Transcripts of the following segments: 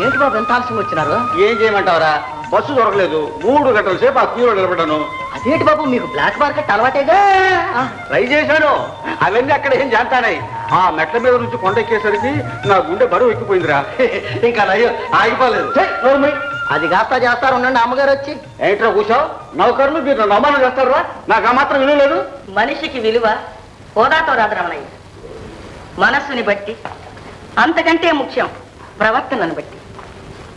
ఏంటి బాబు ఎంత ఆలస్యం వచ్చినారు? ఏం చేయమంటావరా, బస్సు దొరకలేదు. 3 గంటల సేపు ఆ క్యూలో నిలబడ్డాను. అదేంటి బాబు, మీకు బ్లాక్ మార్కెట్ అలవాటేగా? ట్రై చేశాను, అవన్నీ అక్కడ ఏం చేస్తానాయి. ఆ మెట్ల మీద నుంచి కొండ ఎక్కేసరికి నా గుండె బరువు ఎక్కిపోయిందిరా. ఇంకా నయ్యో ఆగిపోలేదు. అది కాస్త చేస్తారు ఉండండి, అమ్మగారు వచ్చి. ఏంట్రా కూర్చోవు? నౌకర్లు మీరు నన్ను అవమానం చేస్తారా? నాకు ఆ మాత్రం విలువ లేదు. మనిషికి విలువ హోదాతో రాదు రమణయ్య, మనస్సుని బట్టి, అంతకంటే ముఖ్యం ప్రవర్తనను బట్టి.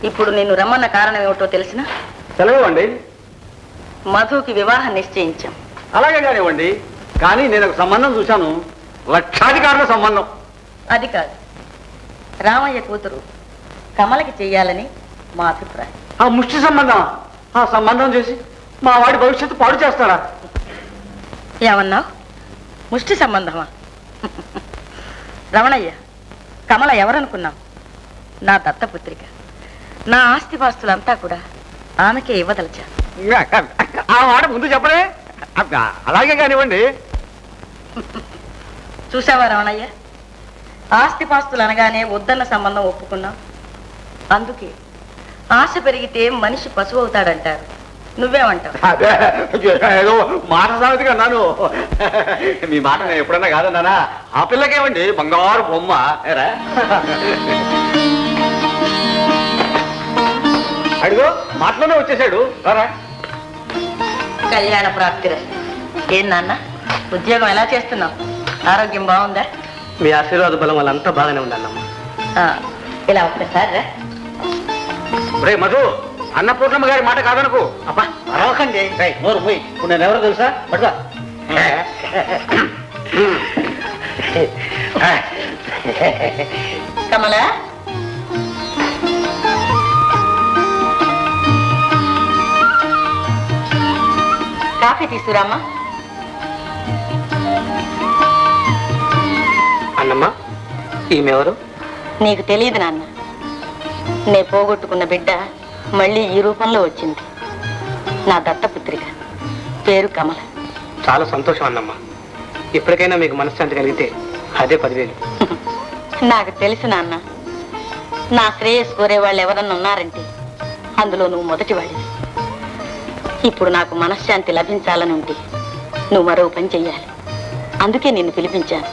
ఇప్పుడు నిన్ను రమ్మన్న కారణం ఏమిటో తెలిసిన? సెలవండి. మధుకి వివాహం నిశ్చయించాం. అలాగే కానివ్వండి, కానీ నేను ఒక సంబంధం చూశాను, లక్షాధికారుల సంబంధం. అది కాదు, రామయ్య కూతురు కమలకి చెయ్యాలని మా అభిప్రాయం. ఆ ముష్టి సంబంధం, ఆ సంబంధం చేసి మా వాడి భవిష్యత్తు పాడు చేస్తారా? ఏమన్నావు? ముష్టి సంబంధమా? రమణయ్య, కమల ఎవరనుకున్నావు? నా దత్తపుత్రిక. నా ఆస్తిపాస్తులంతా కూడా ఆమెకే ఇవ్వదలచా. ఆ మాట ముందు చెప్పడే. అలాగే కానివ్వండి. చూసావా రమణయ్య, ఆస్తిపాస్తులు అనగానే వద్దన్న సంబంధం ఒప్పుకున్నావు. అందుకే ఆశ పెరిగితే మనిషి పశువు అవుతాడంటారు. నువ్వేమంటావు? ఏదో మాట సామెతగా అన్నాను. మీ మాట నేను ఎప్పుడన్నా కాదన్నానా? ఆ పిల్లకేమండి బంగారు బొమ్మ. అడుగు మాటలోనే వచ్చేసాడు. రారా. కళ్యాణ ప్రాప్తిర. ఏం నాన్న, ఉద్యోగం ఎలా చేస్తున్నావు? ఆరోగ్యం బాగుందా? మీ ఆశీర్వాద బలం వల్ల అంతా బాగానే ఉందన్నమ్మా. ఇలా ఒక్కసారి రా. రే మధు, అన్నపూర్ణమ్మ గారి మాట కాదనుకో. అబ్బా అరవకండి, నోరు పోయి. ఇప్పుడు నేను ఎవరో తెలుసా? పట్టుగా. కమల, కాఫీ తీసుకురామ్మా. అన్నమ్మా, ఈమెవరు? నీకు తెలియదు నాన్న, నే పోగొట్టుకున్న బిడ్డ మళ్ళీ ఈ రూపంలో వచ్చింది. నా దత్తపుత్రిక, పేరు కమల. చాలా సంతోషం అన్నమ్మా. ఇప్పటికైనా మీకు మనశ్శాంతి కలిగితే అదే 10,000. నాకు తెలుసు నాన్న, నా శ్రేయస్ కోరే వాళ్ళు ఎవరన్నా ఉన్నారంటే అందులో నువ్వు మొదటి వాడివి. ఇప్పుడు నాకు మనశ్శాంతి లభించాలని ఉంటే నువ్వు మరో పని చెయ్యాలి. అందుకే నిన్ను పిలిపించాను.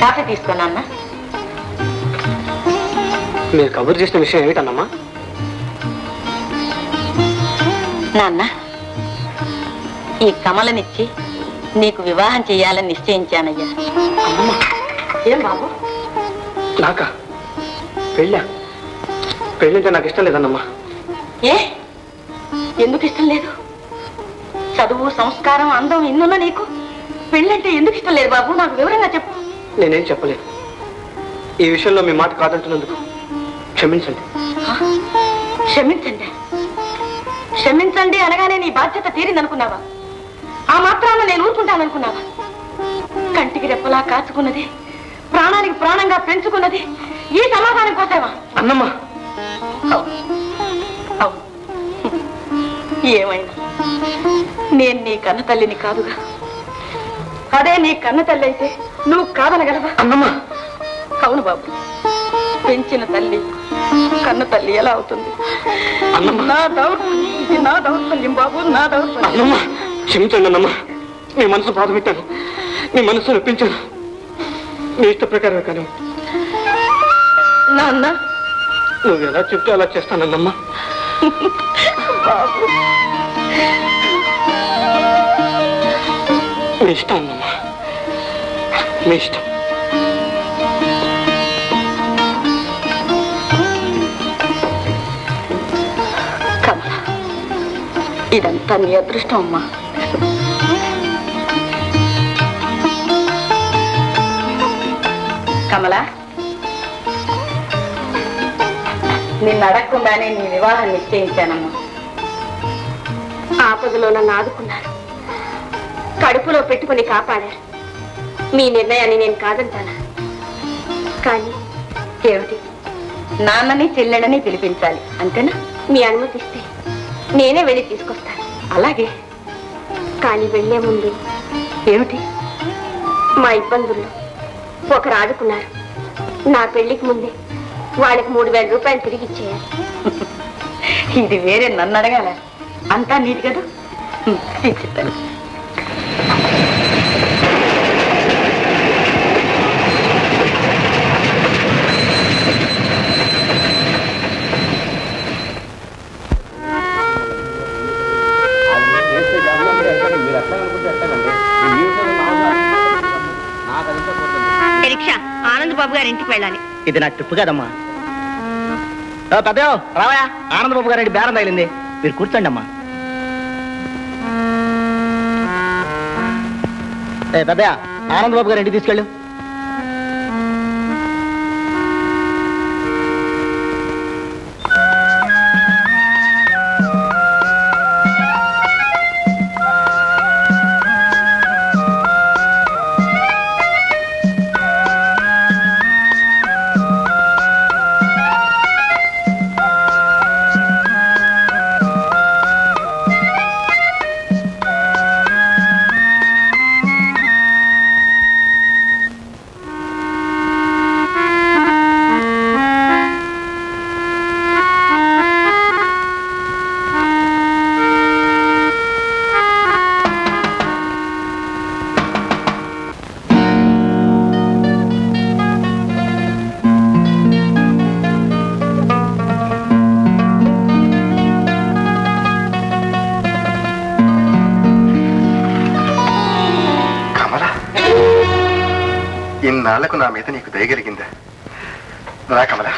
కాఫీ తీసుకున్నా. మీరు కబురు చేసిన విషయం ఏమిటన్నమ్మా? నాన్న, ఈ కమలనిచ్చి నీకు వివాహం చెయ్యాలని నిశ్చయించానయ్యా. అమ్మా, ఏం బాబు? నాకా పెళ్ళంటే నాకు ఇష్టం లేదన్నమ్మా. ఏ, ఎందుకు ఇష్టం లేదు? చదువు, సంస్కారం, అందం ఇన్నున్నా నీకు పెళ్ళంటే ఎందుకు ఇష్టం లేదు బాబు? నాకు వివరంగా చెప్పు. నేనేం చెప్పలేదు. ఈ విషయంలో మీ మాట కాదంటున్నందుకు క్షమించండి. క్షమించండి? క్షమించండి అనగానే నీ బాధ్యత తీరిందనుకున్నావా? ఆ మాత్రాన నేను ఊరుకుంటాననుకున్నావా? కంటికి రెప్పలా కాచుకున్నది, ప్రాణానికి ప్రాణంగా పెంచుకున్నది ఈ సమాధానం కోసావా? అన్నమ్మా, అవును, ఏమైనా నేను నీ కన్న తల్లిని కాదుగా. అదే నీ కన్న తల్లి అయితే నువ్వు కాదనగలవా? అన్నమ్మా. అవును బాబు, పెంచిన తల్లి కన్న తల్లి ఎలా అవుతుంది? నా దౌర్బల్యం బాబు, నా దౌర్బల్యం. అన్నమ్మా, క్షమించండి అన్నమ్మా. మీ మనసు బాధ పెట్టాను, మీ మనసు నొప్పించాను. నీ ఇష్ట ప్రకారమే కానీ నాన్న, నువ్వు ఎలా చెప్తే అలా చేస్తానన్నమ్మా. బాబు, మీ ఇష్టం అన్నమ్మా, మీ ఇష్టం. కమల, ఇదంతా నీ అదృష్టం అమ్మా. కమల, నిన్ను అడగకుండానే నీ వివాహం నిశ్చయించానమ్మా. ఆపదలో నన్ను ఆదుకున్నారు, కడుపులో పెట్టుకుని కాపాడారు. మీ నిర్ణయాన్ని నేను కాదంటానా? కానీ ఏమిటి, నాన్నని చెల్లెడని పిలిపించాలి అంతేనా? మీ అనుమతిస్తే నేనే వెళ్ళి తీసుకొస్తాను. అలాగే, కానీ వెళ్లే ముందు ఏమిటి, మా ఇబ్బందుల్లో ఒకరు ఆదుకున్నారు. నా పెళ్లికి ముందే వాళ్ళకి 3000 రూపాయలు తిరిగి ఇచ్చేయాలి. ఇది వేరే నన్ను అడగాల, అంతా నీది కదా. ఇచ్చిస్తాను. రిక్షా ఆనంద్ బాబు గారి ఇంటికి వెళ్ళాలి. ఇది నా ట్రిప్ కదమ్మా. పెద్దయో రావయా, ఆనందబాబు గారి బేరం తగిలింది, మీరు కూర్చోండి అమ్మా. పెద్దయా, ఆనందబాబు గారి ఇంటికి తీసుకెళ్ళు. ఇన్నాళ్లకు నా మీద నీకు దయగలిగిందా? రా కమలా.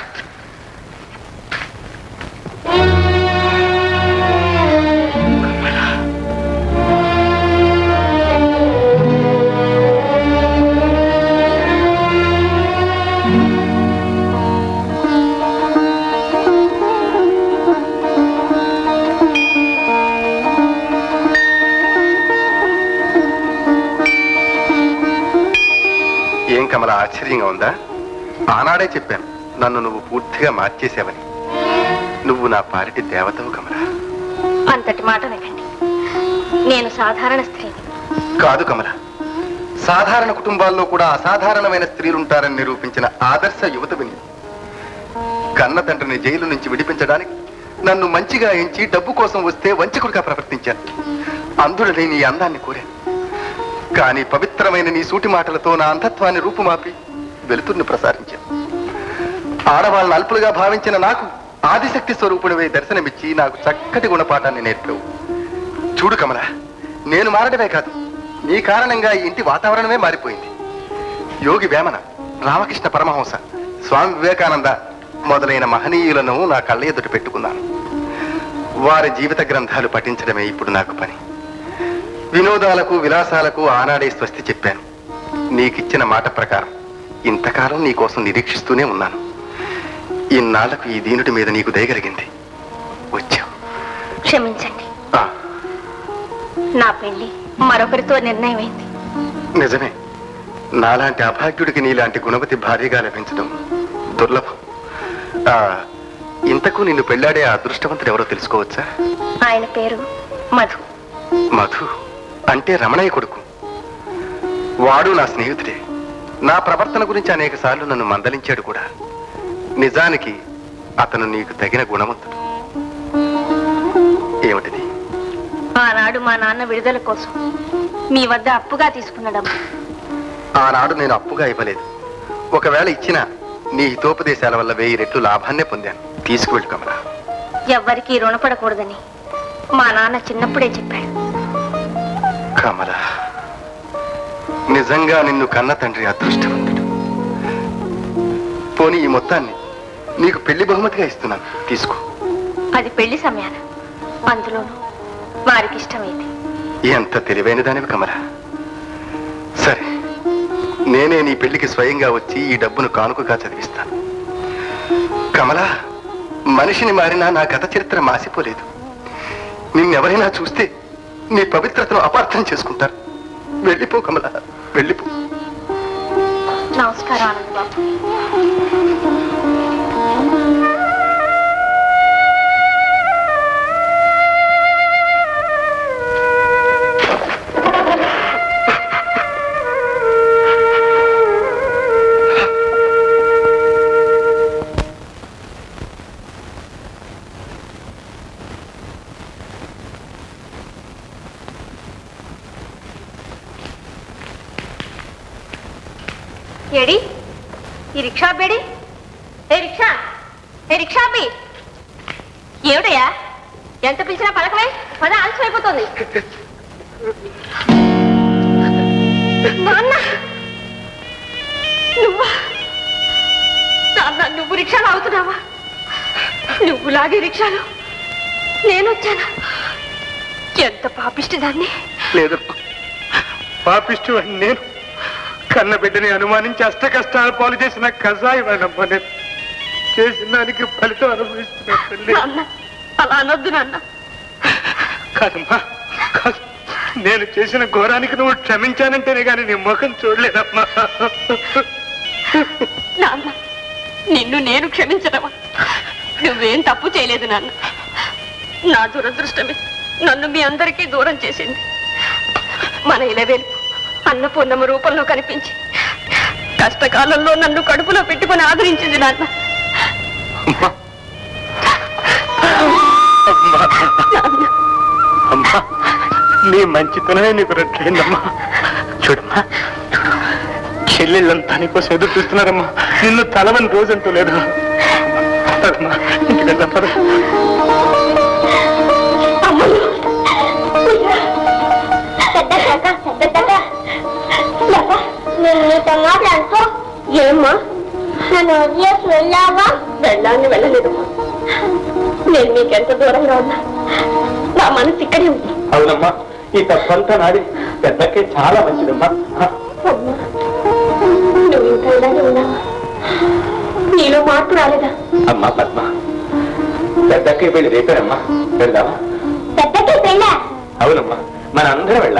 ఏం కమలా, ఆశ్చర్యంగా ఉందా? ఆనాడే చెప్పాను, నన్ను నువ్వు పూర్తిగా మార్చేసావని. నువ్వు నా పాలిటి దేవతవు కమలా. అంతటి మాట అనకండి. నేను సాధారణ స్త్రీని కాదు కమలా. సాధారణ కుటుంబాల్లో కూడా అసాధారణమైన స్త్రీలుంటారని నిరూపించిన ఆదర్శ యువతవిని. కన్న తండ్రిని జైలు నుంచి విడిపించడానికి నన్ను మంచిగా ఎంచి డబ్బు కోసం వస్తే వంచకుడిగా ప్రవర్తించాను. అంధుడని నీ అందాన్ని కోరాను. కానీ పవిత్రమైన నీ సూటి మాటలతో నా అంధత్వాన్ని రూపుమాపి వెలుతుర్ని ప్రసారించాను. ఆడవాళ్ళని అల్పులుగా భావించిన నాకు ఆదిశక్తి స్వరూపుడివై దర్శనమిచ్చి నాకు చక్కటి గుణపాఠాన్ని నేర్పావు. చూడు కమలా, నేను మారడమే కాదు, నీ కారణంగా ఈ ఇంటి వాతావరణమే మారిపోయింది. యోగి వేమన, రామకృష్ణ పరమహంస, స్వామి వివేకానంద మొదలైన మహనీయులను నా కళ్ళ ఎదుట పెట్టుకున్నాను. వారి జీవిత గ్రంథాలు పఠించడమే ఇప్పుడు నాకు పని. వినోదాలకు విలాసాలకు ఆనాడే స్వస్తి చెప్పాను. నీకిచ్చిన మాట ప్రకారం ఇంతకాలం నీ కోసం నిరీక్షిస్తూనే ఉన్నాను. ఇన్నాళ్లకు ఈ దీనుడి మీద నీకు దయగలిగింది, వచ్చావు. క్షమించండి. నా పెళ్లి మరొకరితో నిర్ణయమైంది. నిజమే. నాలాంటి అభాగ్యుడికి నీలాంటి గుణవతి భార్యగా లభించడం దుర్లభం. ఇంతకు నిన్ను పెళ్లాడే అదృష్టవంతుడు ఎవరో తెలుసుకోవచ్చా? ఆయన పేరు మధు. మధు అంటే రమణయ్య కొడుకు. వాడు నా స్నేహితుడే. నా ప్రవర్తన గురించి అనేక సార్లు నన్ను మందలించాడు కూడా. నిజానికి అతను నీకు తగిన గుణవంతుడు. ఏమిటిది? ఆనాడు మా నాన్న విడుదల కోసం మీ వద్ద అప్పుగా తీసుకున్న డబ్బు. ఆనాడు నేను అప్పుగా ఇవ్వలేదు. ఒకవేళ ఇచ్చినా నీ హితోపదేశాల వల్ల 1000 రెట్లు లాభాన్నే పొందాను. తీసుకువెళ్ళు కమలా. ఎవ్వరికీ రుణపడకూడదని మా నాన్న చిన్నప్పుడే చెప్పాడు. కమలా, నిజంగా నిన్ను కన్న తండ్రి అదృష్టవంతుడు. పోనీ ఈ మొత్తాన్ని నీకు పెళ్లి బహుమతిగా ఇస్తున్నాను, తీసుకో. అది పెళ్లి సమయాన, అందులోనూ వారికి ఇష్టమైంది. ఎంత తెలివైన దానివి కమలా. సరే, నేనే నీ పెళ్లికి స్వయంగా వచ్చి ఈ డబ్బును కానుకగా చదివిస్తాను. కమలా, మనిషిని మారినా నా గత చరిత్ర మాసిపోలేదు. నిన్నెవరైనా చూస్తే నీ పవిత్రతను అపార్థం చేసుకుంటారు. వెళ్ళిపో కమలా, వెళ్ళిపో. నమస్కారం ఆనంద్ బాబు. ఏడి ఈ రిక్షా బేడి ఏ రిక్షా అబ్బి ఏమిటయ్యా ఎంత పిలిచినా పలకమే పద ఆలస్యం అయిపోతుంది నాన్న నువ్వా నాన్న నువ్వు రిక్షాలో అవుతున్నావా నువ్వు లాగే రిక్షాలో నేను వచ్చాను ఎంత పాపిష్టి దాన్ని లేదమ్మా పాపిష్టి అని నేను కన్న బిడ్డని అనుమానించి అష్ట కష్టాలు పాలు చేసిన కషాయి వాడమ్మా నేను చేసిన దానికి ఫలితం అనుభవిస్తున్నా తల్లి నాన్న అలా అనొద్దు నాన్న కాదమ్మా కాదు నేను చేసిన ఘోరానికి నువ్వు క్షమించానంటేనే కానీ నీ ముఖం చూడలేదమ్మా నాన్న నిన్ను నేను క్షమించడమా నువ్వేం తప్పు చేయలేదు నాన్న నా దురదృష్టమే నన్ను మీ అందరికీ దూరం చేసింది మన ఇలవేల్పు అన్నపూర్ణమ్మ రూపంలో కనిపించి కష్టకాలంలో నన్ను కడుపులో పెట్టుకుని ఆదరించింది నాన్న అమ్మా నీ మంచితనమే నీకు రక్షయిందమ్మా చూడమ్మా చెల్లెళ్ళంతా నీకోసం ఎదురు చూస్తున్నారమ్మా నిన్ను తలవని రోజంటూ లేదు అమ్మా ఇంటికి వెళ్దాం పద నేను నీతో మాట్లాడుతూ ఏమ్మా నన్ను వదిలేసి వెళ్ళావా వెళ్ళాలని వెళ్ళలేదమ్మా నేను నీకెంత దూరంగా ఉన్నా నా మనసు ఇక్కడే ఉంది అవునమ్మా ఈ తప్పంతా నాడి పెద్దకే చాలా మంచిదమ్మా అమ్మా నువ్వు ఇంకా ఇలాగే ఉన్నావా నీలో మార్పు రాలేదా అమ్మా పద్మ పెద్దకే వెళ్ళి రేపారమ్మా వెళ్దామా పెద్దకి పెళ్ళా అవునమ్మా మన అందరం వెళ్ళాలి